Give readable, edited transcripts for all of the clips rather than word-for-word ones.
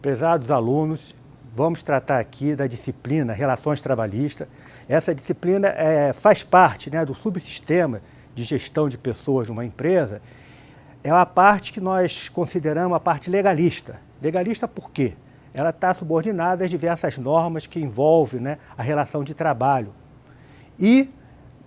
Prezados alunos, vamos tratar aqui da disciplina Relações Trabalhistas. Essa disciplina faz parte, né, do subsistema de gestão de pessoas numa empresa. É uma parte que nós consideramos a parte legalista. Legalista por quê? Ela está subordinada às diversas normas que envolvem, né, a relação de trabalho. E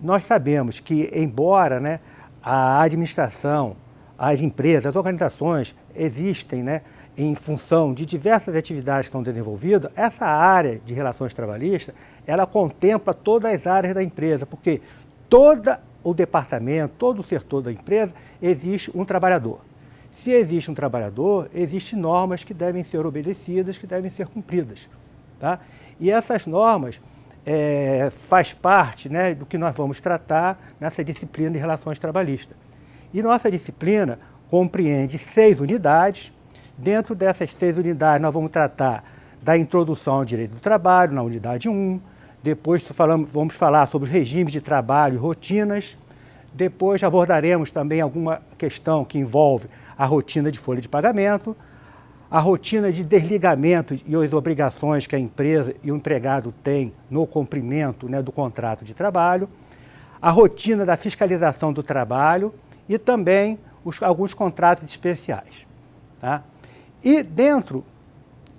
nós sabemos que, embora, né, a administração, as empresas, as organizações existem, né, em função de diversas atividades que estão desenvolvidas, essa área de relações trabalhistas, ela contempla todas as áreas da empresa, porque todo o departamento, todo o setor da empresa, existe um trabalhador. Se existe um trabalhador, existem normas que devem ser obedecidas, que devem ser cumpridas. Tá? E essas normas faz parte, né, do que nós vamos tratar nessa disciplina de relações trabalhistas. E nossa disciplina compreende 6 unidades. Dentro dessas 6 unidades, nós vamos tratar da introdução ao direito do trabalho, na unidade 1. Depois vamos falar sobre os regimes de trabalho e rotinas. Depois abordaremos também alguma questão que envolve a rotina de folha de pagamento, a rotina de desligamento e as obrigações que a empresa e o empregado têm no cumprimento, né, do contrato de trabalho, a rotina da fiscalização do trabalho e também alguns contratos especiais. Tá? E dentro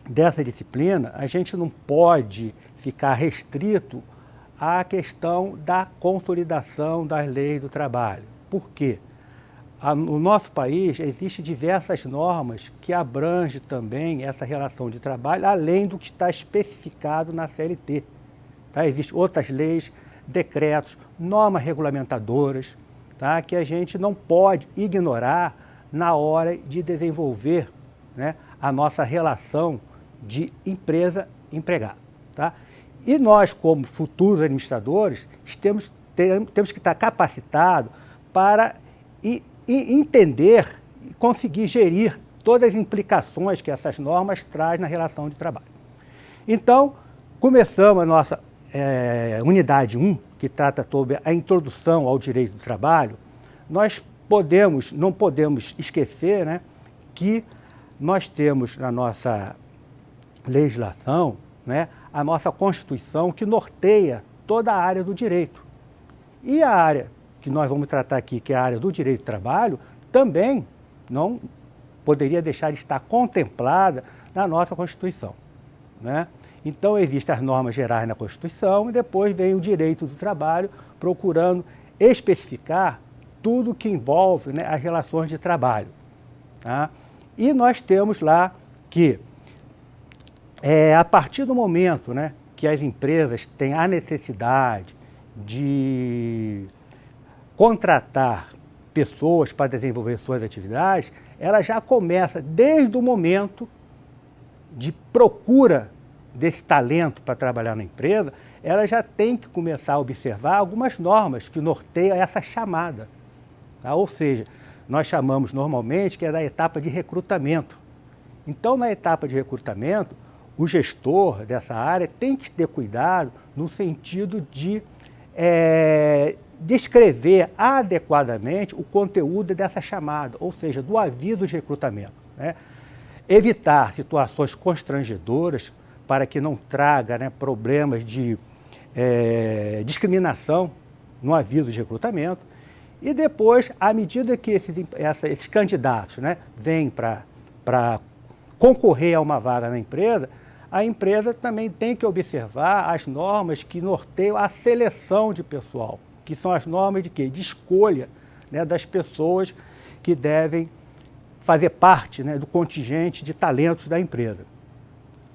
dessa disciplina, a gente não pode ficar restrito à questão da consolidação das leis do trabalho. Por quê? No nosso país existem diversas normas que abrangem também essa relação de trabalho, além do que está especificado na CLT. Tá? Existem outras leis, decretos, normas regulamentadoras, tá? Que a gente não pode ignorar na hora de desenvolver, né, a nossa relação de empresa-empregado. Tá? E nós, como futuros administradores, temos que estar capacitados para entender e conseguir gerir todas as implicações que essas normas trazem na relação de trabalho. Então, começamos a nossa unidade 1, que trata sobre a introdução ao direito do trabalho. Nós não podemos esquecer, né, que nós temos na nossa legislação, né, a nossa Constituição, que norteia toda a área do direito. E a área que nós vamos tratar aqui, que é a área do direito do trabalho, também não poderia deixar de estar contemplada na nossa Constituição. Né? Então, existem as normas gerais na Constituição e depois vem o direito do trabalho procurando especificar tudo que envolve, né, as relações de trabalho. Tá? E nós temos lá que, a partir do momento, né, que as empresas têm a necessidade de contratar pessoas para desenvolver suas atividades, ela já começa desde o momento de procura desse talento para trabalhar na empresa, ela já tem que começar a observar algumas normas que norteiam essa chamada. Tá? Ou seja, nós chamamos normalmente que é da etapa de recrutamento. Então, na etapa de recrutamento, o gestor dessa área tem que ter cuidado no sentido de descrever adequadamente o conteúdo dessa chamada, ou seja, do aviso de recrutamento. Né? Evitar situações constrangedoras para que não traga, né, problemas de discriminação no aviso de recrutamento. E depois, à medida que esses candidatos, né, vêm para concorrer a uma vaga na empresa, a empresa também tem que observar as normas que norteiam a seleção de pessoal, que são as normas de quê? De escolha, né, das pessoas que devem fazer parte, né, do contingente de talentos da empresa.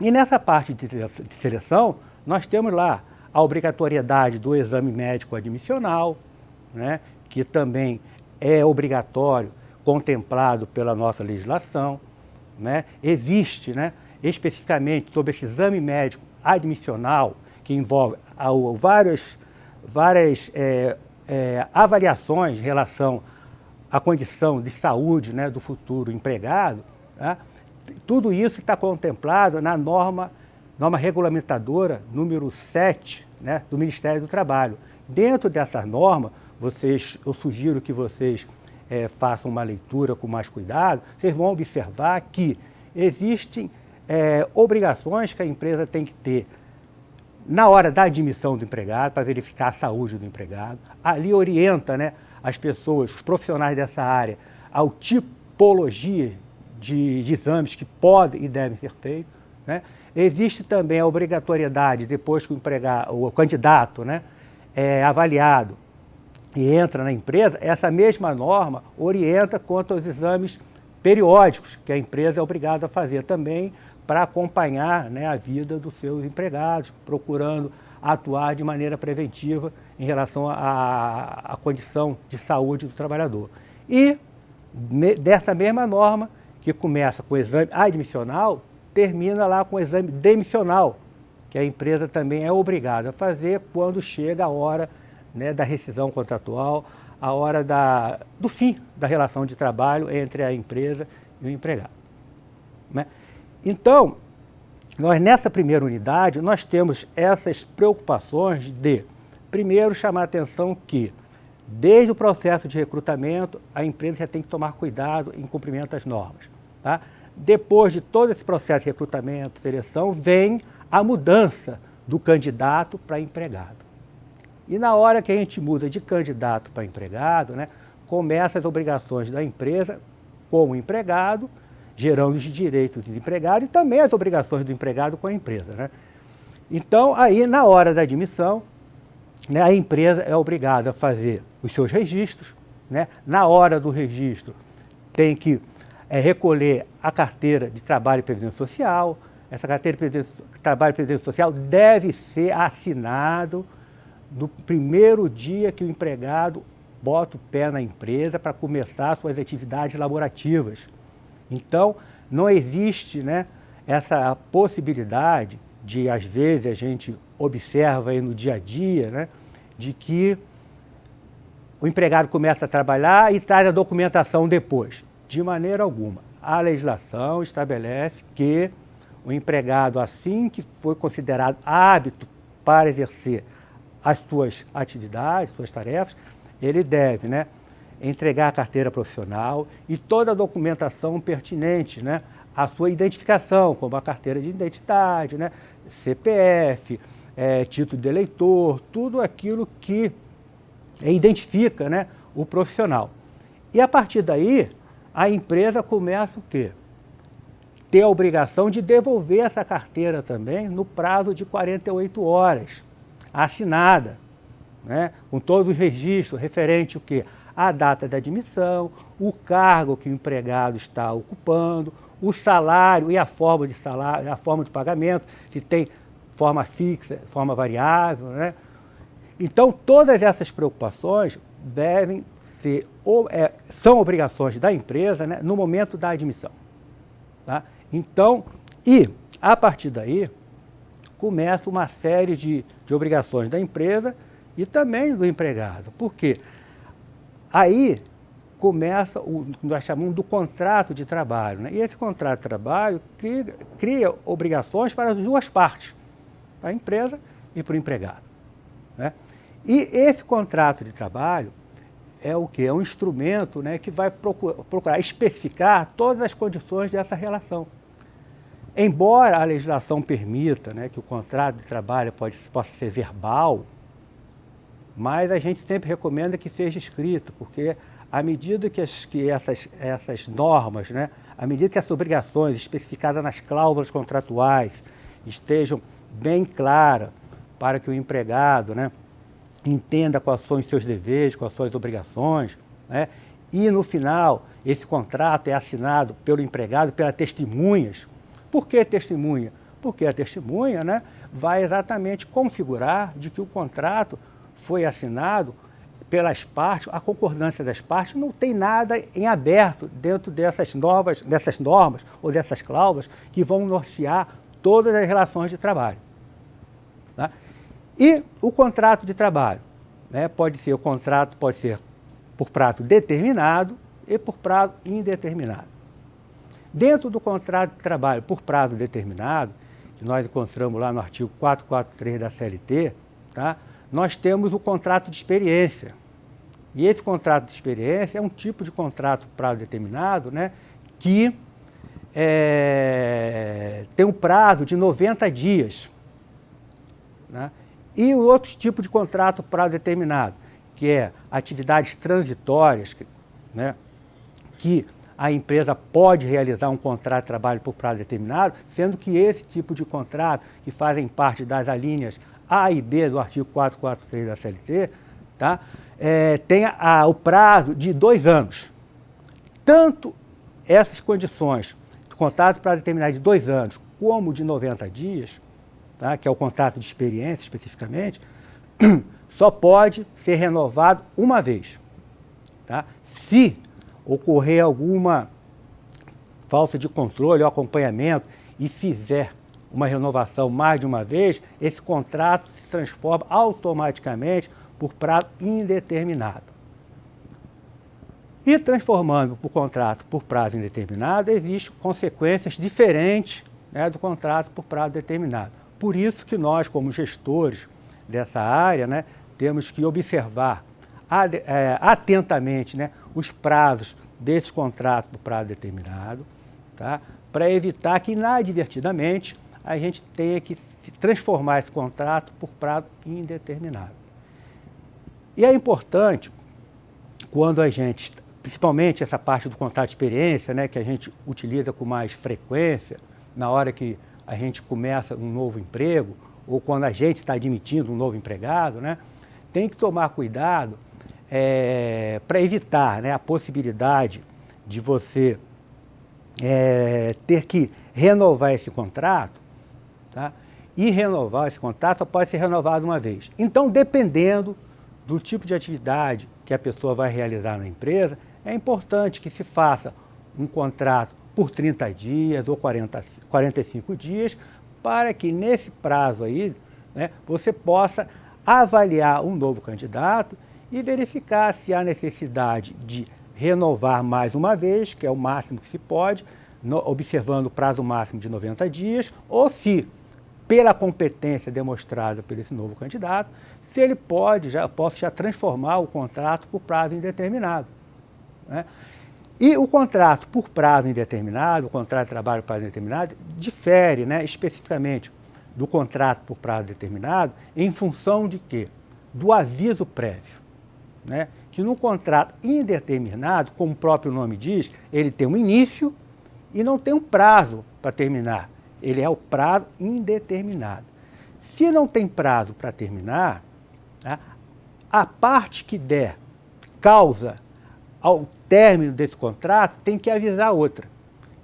E nessa parte de seleção, nós temos lá a obrigatoriedade do exame médico admissional, né, que também é obrigatório, contemplado pela nossa legislação. Né? Existe, né, especificamente sobre esse exame médico admissional, que envolve várias avaliações em relação à condição de saúde, né, do futuro empregado. Tá? Tudo isso está contemplado na norma regulamentadora número 7, né, do Ministério do Trabalho. Dentro dessa norma, eu sugiro que vocês façam uma leitura com mais cuidado. Vocês vão observar que existem obrigações que a empresa tem que ter na hora da admissão do empregado, para verificar a saúde do empregado. Ali orienta, né, as pessoas, os profissionais dessa área, ao tipologia de exames que podem e devem ser feitos, né? Existe também a obrigatoriedade, depois que o candidato, né, é avaliado e entra na empresa, essa mesma norma orienta quanto aos exames periódicos que a empresa é obrigada a fazer também para acompanhar, né, a vida dos seus empregados, procurando atuar de maneira preventiva em relação à condição de saúde do trabalhador. E dessa mesma norma, que começa com o exame admissional, termina lá com o exame demissional, que a empresa também é obrigada a fazer quando chega a hora, né, da rescisão contratual, a hora do fim da relação de trabalho entre a empresa e o empregado, né? Então, nós nessa primeira unidade, nós temos essas preocupações de, primeiro, chamar a atenção que, desde o processo de recrutamento, a empresa já tem que tomar cuidado em cumprimento das normas, tá? Depois de todo esse processo de recrutamento, seleção, vem a mudança do candidato para empregado. E na hora que a gente muda de candidato para empregado, né, começam as obrigações da empresa como empregado, gerando os direitos do empregado e também as obrigações do empregado com a empresa, né? Então, aí, na hora da admissão, né, a empresa é obrigada a fazer os seus registros, né? Na hora do registro, tem que recolher a carteira de trabalho e previdência social. Essa carteira de trabalho e previdência social deve ser assinado no primeiro dia que o empregado bota o pé na empresa para começar suas atividades laborativas. Então, não existe, né, essa possibilidade de, às vezes, a gente observa aí no dia a dia, né, de que o empregado começa a trabalhar e traz a documentação depois. De maneira alguma. A legislação estabelece que o empregado, assim que foi considerado apto para exercer as suas atividades, suas tarefas, ele deve, né, entregar a carteira profissional e toda a documentação pertinente, né, à sua identificação, como a carteira de identidade, né, CPF, título de eleitor, tudo aquilo que identifica, né, o profissional. E a partir daí, a empresa começa o quê? Ter a obrigação de devolver essa carteira também no prazo de 48 horas, assinada, né, com todo o registro referente o quê? A data da admissão, o cargo que o empregado está ocupando, o salário e a forma de salário, a forma de pagamento, se tem forma fixa, forma variável, né? Então, todas essas preocupações devem ser, são obrigações da empresa, né, no momento da admissão, tá? Então, e a partir daí, começa uma série de obrigações da empresa e também do empregado. Por quê? Aí começa o que nós chamamos do contrato de trabalho, né? E esse contrato de trabalho cria obrigações para as duas partes, para a empresa e para o empregado, né? E esse contrato de trabalho é o quê? É um instrumento, né, que vai procurar especificar todas as condições dessa relação. Embora a legislação permita, né, que o contrato de trabalho possa ser verbal, mas a gente sempre recomenda que seja escrito, porque à medida que essas normas, né, à medida que essas obrigações especificadas nas cláusulas contratuais estejam bem claras para que o empregado, né, entenda quais são os seus deveres, quais são as obrigações, né, e no final esse contrato é assinado pelo empregado, pelas testemunhas. Por que testemunha? Porque a testemunha, né, vai exatamente configurar de que o contrato foi assinado pelas partes, a concordância das partes, não tem nada em aberto dentro dessas normas ou dessas cláusulas que vão nortear todas as relações de trabalho, tá? E o contrato de trabalho, né, o contrato pode ser por prazo determinado e por prazo indeterminado. Dentro do contrato de trabalho por prazo determinado, que nós encontramos lá no artigo 443 da CLT, tá? Nós temos o contrato de experiência. E esse contrato de experiência é um tipo de contrato por prazo determinado, né, que tem um prazo de 90 dias. Né? E outros tipos de contrato prazo determinado, que é atividades transitórias, né? Que a empresa pode realizar um contrato de trabalho por prazo determinado, sendo que esse tipo de contrato, que fazem parte das alíneas A e B do artigo 443 da CLT, tá? Tem o prazo de 2 anos. Tanto essas condições de contrato de prazo determinado de 2 anos, como de 90 dias, tá? Que é o contrato de experiência especificamente, só pode ser renovado uma vez. Tá? Se ocorrer alguma falta de controle ou acompanhamento e fizer uma renovação mais de uma vez, esse contrato se transforma automaticamente por prazo indeterminado. E transformando o contrato por prazo indeterminado, existem consequências diferentes, né, do contrato por prazo determinado. Por isso que nós, como gestores dessa área, né, temos que observar atentamente, né, os prazos desses contratos por prazo determinado, tá? Para evitar que inadvertidamente a gente tenha que transformar esse contrato por prazo indeterminado. E é importante, quando a gente, principalmente essa parte do contrato de experiência, né, que a gente utiliza com mais frequência, na hora que a gente começa um novo emprego, ou quando a gente está admitindo um novo empregado, né, tem que tomar cuidado para evitar, né, a possibilidade de você ter que renovar esse contrato, tá? E renovar esse contrato só pode ser renovado uma vez. Então, dependendo do tipo de atividade que a pessoa vai realizar na empresa, é importante que se faça um contrato por 30 dias ou 45 dias, para que nesse prazo aí, né, você possa avaliar um novo candidato e verificar se há necessidade de renovar mais uma vez, que é o máximo que se pode, observando o prazo máximo de 90 dias, ou se, pela competência demonstrada por esse novo candidato, se ele posso já transformar o contrato por prazo indeterminado. Né? E o contrato por prazo indeterminado, o contrato de trabalho por prazo indeterminado, difere, né, especificamente do contrato por prazo determinado em função de quê? Do aviso prévio. Né? Que no contrato indeterminado, como o próprio nome diz, ele tem um início e não tem um prazo para terminar. Ele é o prazo indeterminado. Se não tem prazo para terminar, tá, a parte que der causa ao término desse contrato tem que avisar a outra.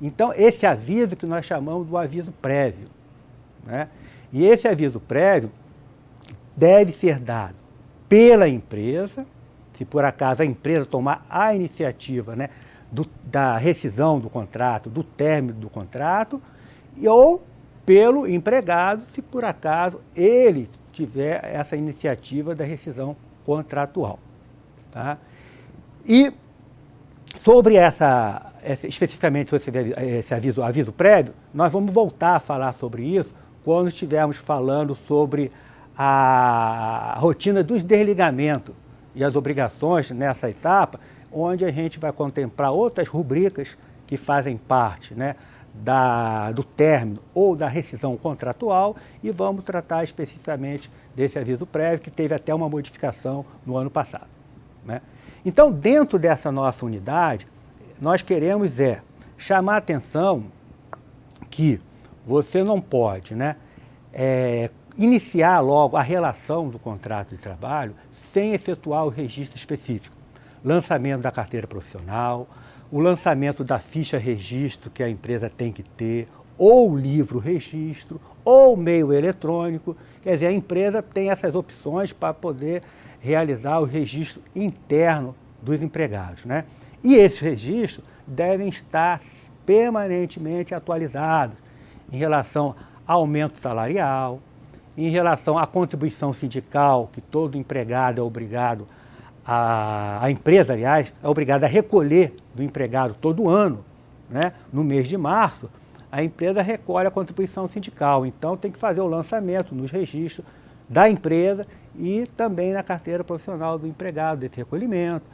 Então, esse aviso que nós chamamos do aviso prévio. Né? E esse aviso prévio deve ser dado pela empresa, se por acaso a empresa tomar a iniciativa, né, da rescisão do contrato, do término do contrato, ou pelo empregado, se por acaso ele tiver essa iniciativa da rescisão contratual. Tá? E sobre especificamente esse aviso prévio, nós vamos voltar a falar sobre isso quando estivermos falando sobre a rotina dos desligamentos e as obrigações nessa etapa, onde a gente vai contemplar outras rubricas que fazem parte, né, do término ou da rescisão contratual, e vamos tratar especificamente desse aviso prévio, que teve até uma modificação no ano passado. Né? Então, dentro dessa nossa unidade, nós queremos chamar a atenção que você não pode, né, iniciar logo a relação do contrato de trabalho sem efetuar o registro específico. Lançamento da carteira profissional, o lançamento da ficha registro que a empresa tem que ter, ou livro registro, ou meio eletrônico. Quer dizer, a empresa tem essas opções para poder realizar o registro interno dos empregados. Né? E esses registros devem estar permanentemente atualizados em relação ao aumento salarial, em relação à contribuição sindical, que todo empregado é obrigado, a empresa, aliás, é obrigada a recolher do empregado todo ano. Né? No mês de março, a empresa recolhe a contribuição sindical, então tem que fazer o lançamento nos registros da empresa e também na carteira profissional do empregado, desse recolhimento.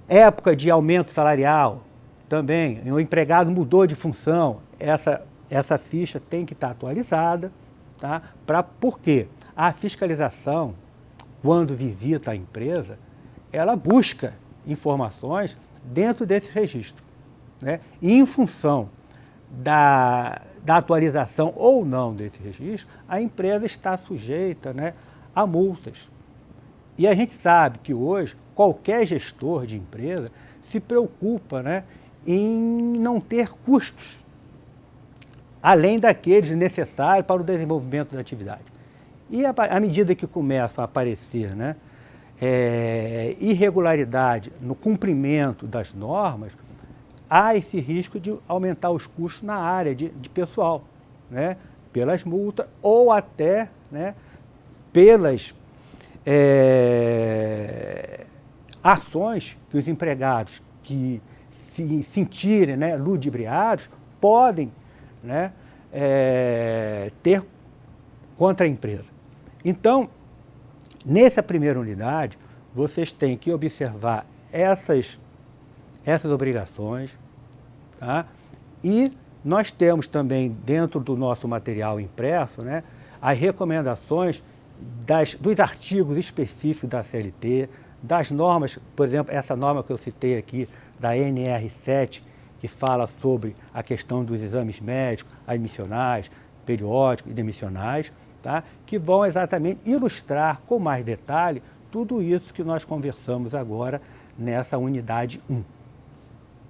Época de aumento salarial, também, o empregado mudou de função, essa ficha tem que estar atualizada, tá? Por quê? A fiscalização, quando visita a empresa, ela busca informações dentro desse registro, né? E em função da atualização ou não desse registro, a empresa está sujeita, né, a multas. E a gente sabe que hoje qualquer gestor de empresa se preocupa, né, em não ter custos, além daqueles necessários para o desenvolvimento da atividade. E à medida que começam a aparecer, né, irregularidade no cumprimento das normas, há esse risco de aumentar os custos na área de pessoal, né, pelas multas ou até, né, pelas ações que os empregados que se sentirem, né, ludibriados podem, né, ter contra a empresa. Então, nessa primeira unidade, vocês têm que observar essas obrigações, tá? E nós temos também dentro do nosso material impresso, né, as recomendações dos artigos específicos da CLT, das normas, por exemplo, essa norma que eu citei aqui, da NR7, que fala sobre a questão dos exames médicos, admissionais, periódicos e demissionais, tá? Que vão exatamente ilustrar com mais detalhe tudo isso que nós conversamos agora nessa unidade 1.